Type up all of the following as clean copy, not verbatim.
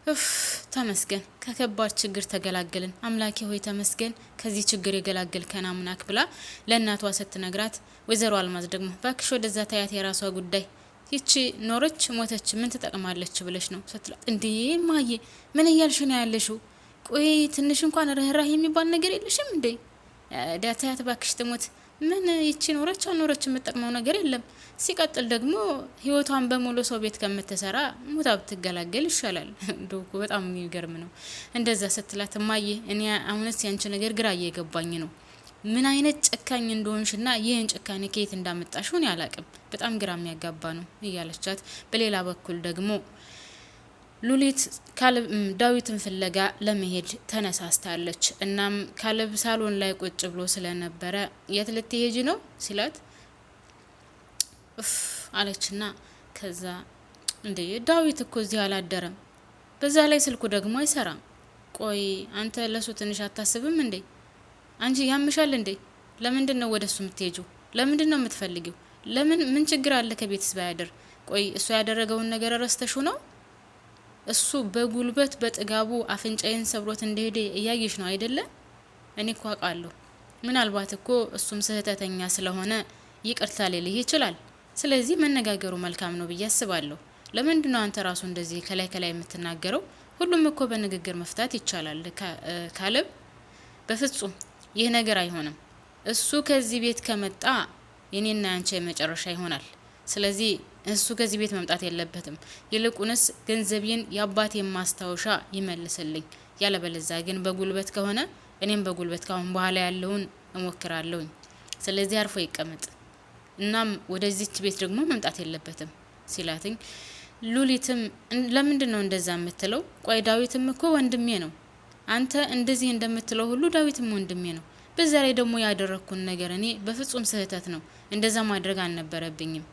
እፍ ተመስገን ከከባድ ችግር ተገላገልን አምላኬ ሆይ ተመስገን ከዚህ ችግር የገላገልከን አምላክ ብላ ለእናቷ ስትነግራት ወይዘሮ አልማዝ ደግሞ ባክሽ ወደዛ ታያት የራሷ ጉዳይ ይቺ ኖረች ሞተች ምን ትጠቅማለች ብለሽ ነው ስትላት እንዴ ማዬ ምን እያልሽ ነው ያለሽው ቆይ ትንሽ እንኳን ርህራሄ የሚባል ነገር የለሽም እንዴ ዳታያት ባክሽ ትሞት ምን ይቺ ኖረች አልኖረች የምትጠቅመው ነገር የለም ሲቀጥል ደግሞ ህይወቷን በሙሉ ሰው ቤት ከምትሰራ ሞታ ብትገላገል ይሻላል ዶኩ በጣም የሚገርም ነው እንደዛ ስትላት ማዬ እኔ አሁንስ ያንቺ ነገር ግራ እየገባኝ ነው ምን አይነት ጨካኝ እንደሆንሽና ይህን ጨካኔ ከየት እንዳመጣሽው ነው ያላቅም በጣም ግራ የሚያጋባ ነው እያለቻት በሌላ በኩል ደግሞ ሉሊት ካለብ ዳዊትን ፍለጋ ለመሄድ ተነሳስታለች እናም ካለብ ሳሎን ላይ ቁጭ ብሎ ስለነበረ የት ልትሄጂ ነው ሲላት አለችና ከዛ እንዴ ዳዊት እኮ እዚህ አላደረም በዛ ላይ ስልኩ ደግሞ አይሰራም ቆይ አንተ ለሱ ትንሽ አታስብም እንዴ አንቺ ያምሻል እንዴ ለምንድን ነው ወደሱ የምትሄጂው ለምንድን ነው የምትፈልጊው ለምን ምን ችግር አለ ከቤትስ ባያደር ቆይ እሱ ያደረገውን ነገር ረስተሽው ነው እሱ በጉልበት በጥጋቡ አፍንጫዬን ሰብሮት እንደሄደ እያየሽ ነው አይደለ እኔ እኮ አውቃለሁ ምናልባት እኮ እሱም ስህተተኛ ስለሆነ ይቅርታ ሊልህ ይችላል ስለዚህ መነጋገሩ መልካም ነው ብዬ አስባለሁ ለምንድነው አንተ ራሱ እንደዚህ ከላይ ከላይ የምትናገረው ሁሉም እኮ በንግግር መፍታት ይቻላል ካለብ በፍጹም ይህ ነገር አይሆንም እሱ ከዚህ ቤት ከመጣ የኔና ያንቺ መጨረሻ ይሆናል ስለዚህ እሱ ከዚህ ቤት መምጣት የለበትም ይልቁንስ ገንዘቤን ያባቴን ማስታወሻ ይመልስልኝ ያለበለዛ ግን በጉልበት ከሆነ እኔም በጉልበት ካሁን በኋላ ያለውን እሞክራለሁ ስለዚህ አርፎ ይቀመጥ እናም ወደዚህች ቤት ደግሞ መምጣት የለበትም ሲላትኝ ሉሊትም ለምንድነው እንደዛ የምትለው ቆይ ዳዊትም እኮ ወንድሜ ነው አንተ እንደዚህ እንደምትለው ሁሉ ዳዊትም ወንድሜ ነው በዛ ላይ ደግሞ ያደረኩን ነገር እኔ በፍጹም ስህተት ነው እንደዛ ማድረግ አልነበረብኝም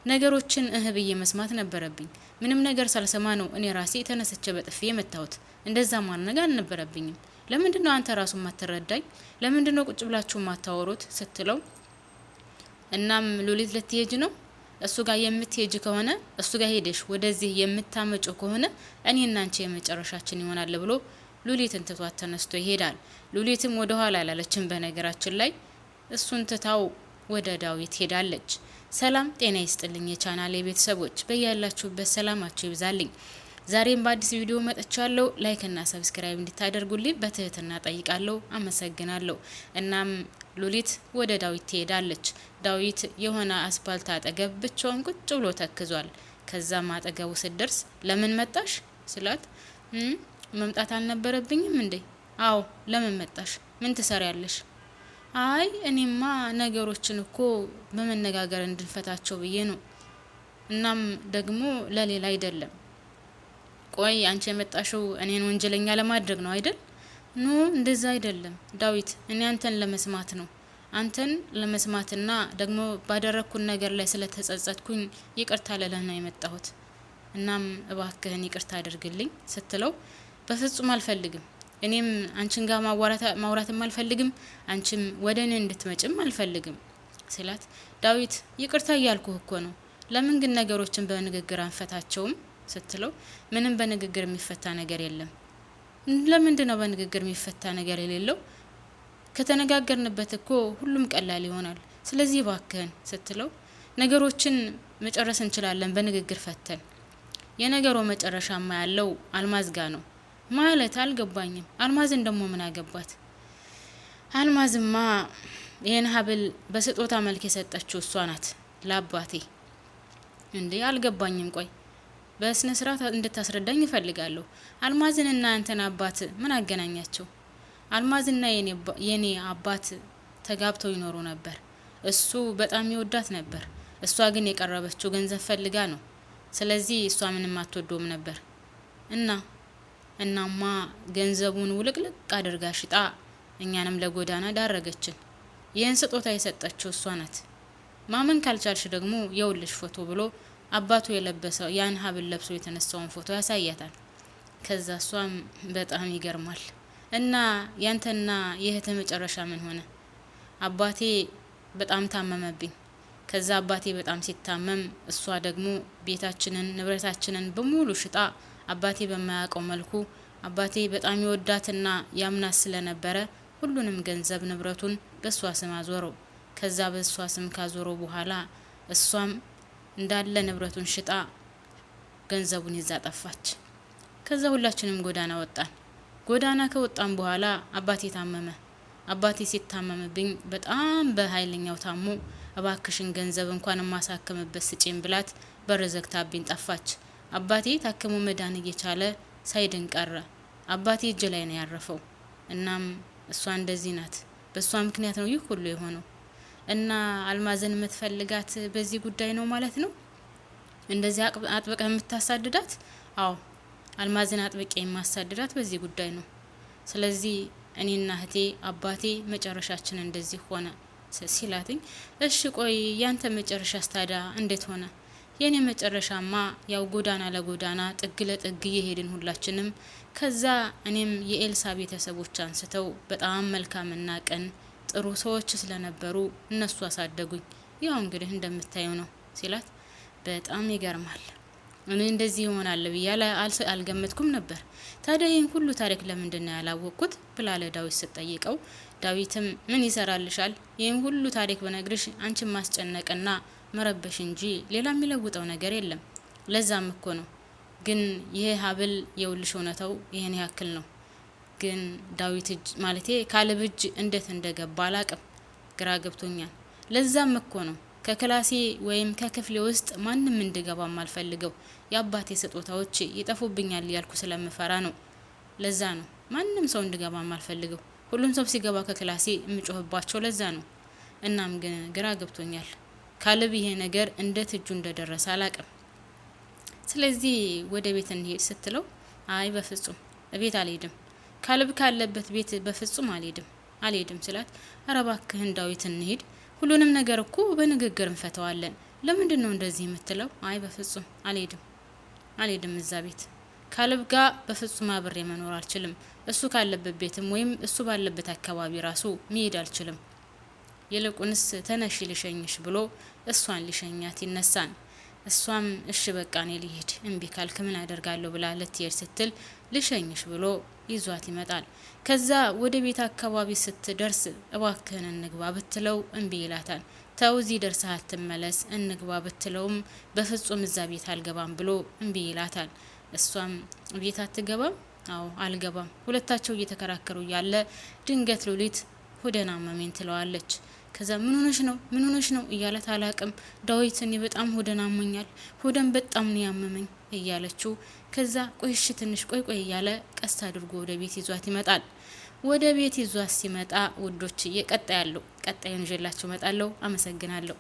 ነገሮችን ብዬ መስማት ነበረብኝ ምንም ነገር ሳልሰማ ነው እኔ ራሴ ተነስቼ በጥፊ የመታሁት እንደዛ ማድረግ አልነበረብኝም ለምንድነው አንተ ራሱ ማትረዳኝ ለምንድነው ቁጭ ብላችሁ ማታወሩት ስትለው እናም ሉሊት ልትሄጂ ነው እሱ ጋር የምትሄጂ ከሆነ እሱ ጋር ሄደሽ ወደዚህ የምታመጪው ከሆነ እኔና አንቺ የመጨረሻችን ይሆናል ብሎ ሉሊትን ትቷት ተነስቶ ይሄዳል ሉሊትም ወደ ኋላ አላለችም በነገራችን ላይ እሱን ትታው ወደ ዳዊት ሄዳለች ሰላም ጤና ይስጥልኝ የቻናሌ ቤተሰቦች በያላችሁበት ሰላማችሁ ይብዛልኝ ዛሬም በአዲስ ቪዲዮ መጥቻለሁ ላይክ እና ሰብስክራይብ እንድታደርጉልኝ በትህትና ጠይቃለሁ አመሰግናለሁ እናም ሉሊት ወደ ዳዊት ትሄዳለች ዳዊት የሆነ አስፓልት አጠገብ ብቻውን ቁጭ ብሎ ተክዟል ከዛም አጠገቡ ስትደርስ ለምን መጣሽ ስላት መምጣት አልነበረብኝም እንዴ አዎ ለምን መጣሽ ምን ትሰሪያለሽ አይ እኔማ ነገሮችን እኮ በመነጋገር እንድንፈታቸው ብዬ ነው እናም ደግሞ ለሌላ አይደለም ቆይ አንቺ የመጣሽው እኔን ወንጀለኛ ለማድረግ ነው አይደል ኖ እንደዛ አይደለም ዳዊት እኔ አንተን ለመስማት ነው አንተን ለመስማትና ደግሞ ባደረኩን ነገር ላይ ስለተጸጸትኩኝ ይቅርታ ልልህ ነው የመጣሁት እናም እባክህን ይቅርታ አድርግልኝ ስትለው በፍጹም አልፈልግም እኔም አንቺን ጋር ማውራትም አልፈልግም አንቺም ወደኔ እንድትመጭም አልፈልግም ስላት ዳዊት ይቅርታ እያልኩህ እኮ ነው ለምን ግን ነገሮችን በንግግር አንፈታቸውም ስትለው ምንም በንግግር የሚፈታ ነገር የለም ለምንድነው በንግግር የሚፈታ ነገር የሌለው ከተነጋገርንበት እኮ ሁሉም ቀላል ይሆናል ስለዚህ ባክህን ስትለው ነገሮችን መጨረስ እንችላለን በንግግር ፈተን የነገሩ መጨረሻማ ያለው አልማዝ ጋር ነው ማለት አልገባኝም አልማዝን ደግሞ ምን አገባት አልማዝማ ይሄን ሀብል በስጦታ መልክ የሰጠችው እሷ ናት ለአባቴ እንዴ አልገባኝም ቆይ በስነ ስርዓት እንድታስረዳኝ እፈልጋለሁ አልማዝንና አንተን አባት ምን አገናኛቸው አልማዝና የኔ አባት ተጋብተው ይኖሩ ነበር እሱ በጣም ይወዳት ነበር እሷ ግን የቀረበችው ገንዘብ ፈልጋ ነው ስለዚህ እሷ ምንም አትወደውም ነበር እናማ ገንዘቡን ውልቅልቅ አድርጋ ሽጣ እኛንም ለጎዳና ዳረገችን ይህን ስጦታ የሰጠችው እሷ ናት ማመን ካልቻልሽ ደግሞ የውልሽ ፎቶ ብሎ አባቱ የለበሰው ያን ሀብል ለብሶ የተነሳውን ፎቶ ያሳያታል ከዛ እሷም በጣም ይገርማል እና ያንተና የእህተ መጨረሻ ምን ሆነ አባቴ በጣም ታመመብኝ ከዛ አባቴ በጣም ሲታመም እሷ ደግሞ ቤታችንን ንብረታችንን በሙሉ ሽጣ አባቴ በማያውቀው መልኩ አባቴ በጣም ይወዳትና ያምናት ስለነበረ ሁሉንም ገንዘብ ንብረቱን በሷ ስም አዞረው። ከዛ በሷ ስም ካዞረው በኋላ እሷም እንዳለ ንብረቱን ሽጣ ገንዘቡን ይዛ ጠፋች። ከዛ ሁላችንም ጎዳና ወጣን። ጎዳና ከወጣን በኋላ አባቴ ታመመ። አባቴ ሲታመምብኝ በጣም በኃይለኛው ታሞ እባክሽን ገንዘብ እንኳን ማሳከምበት ስጪኝ ብላት በር ዘግታብኝ ጠፋች። አባቴ ታክሞ መዳን እየቻለ ሳይድን ቀረ። አባቴ እጅ ላይ ነው ያረፈው። እናም እሷ እንደዚህ ናት። በእሷ ምክንያት ነው ይህ ሁሉ የሆነው። እና አልማዝን የምትፈልጋት በዚህ ጉዳይ ነው ማለት ነው። እንደዚህ አጥብቀህ የምታሳድዳት? አዎ አልማዝን አጥብቄ የማሳድዳት በዚህ ጉዳይ ነው። ስለዚህ እኔና እህቴ አባቴ መጨረሻችን እንደዚህ ሆነ ሲላትኝ፣ እሺ ቆይ ያንተ መጨረሻ ስታዳ እንዴት ሆነ? የኔ መጨረሻማ ያው ጎዳና ለጎዳና ጥግ ለጥግ እየሄድን ሁላችንም። ከዛ እኔም የኤልሳ ቤተሰቦች አንስተው በጣም መልካምና ቅን ጥሩ ሰዎች ስለነበሩ እነሱ አሳደጉኝ። ያው እንግዲህ እንደምታየው ነው ሲላት፣ በጣም ይገርማል። እኔ እንደዚህ ይሆናል ብዬ አልገመትኩም ነበር። ታዲያ ይህን ሁሉ ታሪክ ለምንድነው ያላወቅኩት ብላ ለዳዊት ስትጠይቀው፣ ዳዊትም ምን ይሰራልሻል? ይህን ሁሉ ታሪክ በነግርሽ አንቺን ማስጨነቅና መረበሽ እንጂ ሌላ የሚለውጠው ነገር የለም። ለዛም እኮ ነው። ግን ይሄ ሀብል የውልሽ እውነታው ይሄን ያክል ነው። ግን ዳዊት እጅ ማለቴ ካሌብ እጅ እንዴት እንደገባ አላቅም፣ ግራ ገብቶኛል። ለዛም እኮ ነው ከክላሴ ወይም ከክፍሌ ውስጥ ማንም እንዲገባ ማልፈልገው። የአባቴ ስጦታዎች ይጠፉብኛል ያልኩ ስለምፈራ ነው። ለዛ ነው ማንም ሰው እንዲገባ ማልፈልገው። ሁሉም ሰው ሲገባ ከክላሴ የምጮህባቸው ለዛ ነው። እናም ግን ግራ ገብቶኛል። ካሌብ ይሄ ነገር እንዴት እጁ እንደደረሰ አላቅም። ስለዚህ ወደ ቤት እንሄድ ስትለው፣ አይ በፍጹም ቤት አልሄድም፣ ካሌብ ካለበት ቤት በፍጹም አልሄድም ስላት፣ ኧረ እባክህን ዳዊት እንሄድ፣ ሁሉንም ነገር እኮ በንግግር እንፈተዋለን። ለምንድን ነው እንደዚህ የምትለው? አይ በፍጹም አልሄድም እዛ ቤት ካሌብ ጋር በፍጹም አብሬ መኖር አልችልም። እሱ ካለበት ቤትም ወይም እሱ ባለበት አካባቢ ራሱ መሄድ አልችልም። ይልቁንስ ተነሽ ልሸኝሽ ብሎ እሷን ሊሸኛት ይነሳን። እሷም እሺ በቃ እኔ ልሄድ፣ እምቢ ካልክ ምን አደርጋለሁ ብላ ልትሄድ ስትል ልሸኝሽ ብሎ ይዟት ይመጣል። ከዛ ወደ ቤት አካባቢ ስትደርስ እባክህን እንግባ ብትለው እምቢ ይላታል። ተው እዚህ ደርሰህ አትመለስ እንግባ ብትለውም በፍጹም እዛ ቤት አልገባም ብሎ እምቢ ይላታል። እሷም ቤት አትገባም? አዎ አልገባም። ሁለታቸው እየተከራከሩ ያለ ድንገት ሉሊት ሆዴን አመመኝ ትለዋለች። ከዛ ምን ሆነሽ ነው እያለት አላቅም ዳዊት፣ እኔ በጣም ሆዴን አሞኛል፣ ሆዴን በጣም ነው ያመመኝ እያለችው፣ ከዛ ቆይሽ ትንሽ ቆይ እያለ ቀስ አድርጎ ወደ ቤት ይዟት ይመጣል። ወደ ቤት ይዟት ሲመጣ ውዶች ቀጣዩን ይዤላችሁ እመጣለሁ። አመሰግናለሁ።